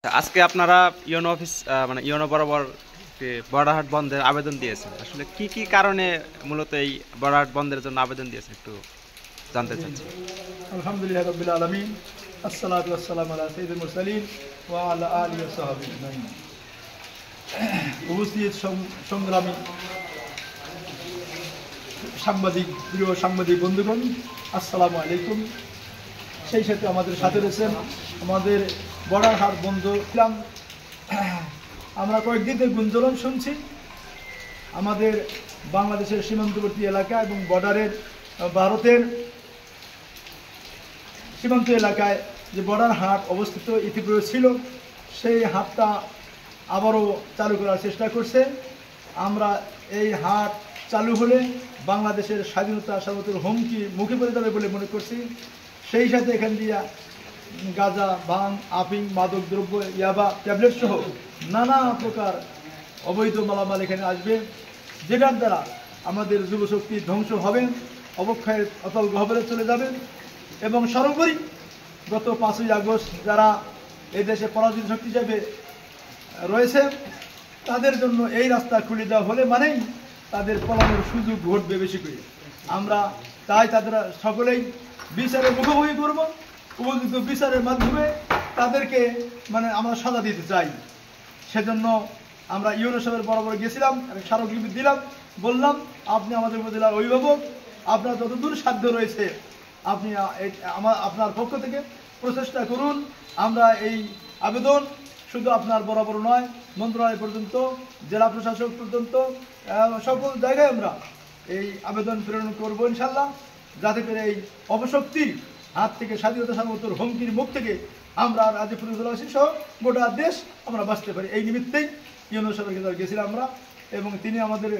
আজকে আপনারা YONO office মানে ইউনো বরাবর বর্ডার হাট বন্ধের আবেদন দিয়েছেন। আসলে কি কি কারণে মূলত এই বর্ডার হাট বন্ধের জন্য আবেদন দিয়েছেন একটু জানতে চাচ্ছি। আলহামদুলিল্লাহ রাব্বিল আলামিন, আসসালাতু ওয়াসসালামু আলা সাইয়্যিদিল মুরসালিন ওয়া আলা আলিহি ওয়া সাহবিহি আজমাইন। উপস্থিত সংগ্রামী প্রিয় সাংবাদিক বন্ধুগণ, আসসালামু আলাইকুম। সেই সাথে আমাদের সাথে রয়েছেন আমাদের বর্ডার হাট বন্ধ। আমরা কয়েকদিন থেকে গুঞ্জন শুনছি আমাদের বাংলাদেশের সীমান্তবর্তী এলাকা এবং বর্ডারের ভারতের সীমান্ত এলাকায় যে বর্ডার হাট অবস্থিত ইতিপূর্বে ছিল, সেই হাটটা আবারও চালু করার চেষ্টা করছে। আমরা এই হাট চালু হলে বাংলাদেশের স্বাধীনতা সার্বভৌমত্বের হুমকি মুখে পড়ে যাবে বলে মনে করছি। সেই সাথে এখান দিয়ে গাঁজা, ভাং, আফিং, মাদক দ্রব্য, ইয়াবা, ট্যাবলেট সহ নানা প্রকার অবৈধ মালামাল এখানে আসবে, যেটার দ্বারা আমাদের যুবশক্তি ধ্বংস হবে, অবক্ষয়ের অতল গহ্বরে চলে যাবে। এবং সর্বোপরি গত 5ই আগস্ট যারা এই দেশে পরাজিত শক্তি হিসেবে রয়েছে, তাদের জন্য এই রাস্তা খুলে দেওয়া হলে মানেই তাদের পলানোর সুযোগ ঘটবে বেশি করে। আমরা তাই তাদের সকলেই বিচারের মুখোমুখি করব, উপযুক্ত বিচারের মাধ্যমে তাদেরকে আমরা সাজা দিতে চাই। সেজন্য আমরা ইউনো সাহেবের বরাবর গেছিলাম, স্মারকলিপি দিলাম, বললাম আপনি আমাদের উপজেলার অভিভাবক, আপনার যতদূর সাধ্য রয়েছে আপনি আপনার পক্ষ থেকে প্রচেষ্টা করুন। আমরা এই আবেদন শুধু আপনার বরাবর নয়, মন্ত্রণালয় পর্যন্ত, জেলা প্রশাসক পর্যন্ত, সকল জায়গায় আমরা এই আবেদন প্রেরণ করবো ইনশাল্লাহ, যাতে করে এই অপশক্তির হাত থেকে, স্বাধীনতা সার্বভৌমত্বের হুমকির মুখ থেকে আমরা রাজীবপুর জেলাবাসী সহ গোটা দেশ আমরা বাঁচতে পারি। এই নিমিত্তেই ইউনো সাহেবের কাছে গেছিলাম আমরা, এবং তিনি আমাদের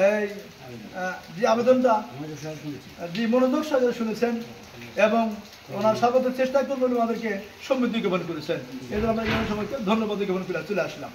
এই যে আবেদনটা যে মনোযোগ সহকারে শুনেছেন এবং ওনার সর্বোচ্চ চেষ্টা করবেন আমাদেরকে সমৃদ্ধি জ্ঞাপন করেছেন। এই জন্য আমরা ইউনো সাহেবকে ধন্যবাদ জ্ঞাপন করে চলে আসলাম।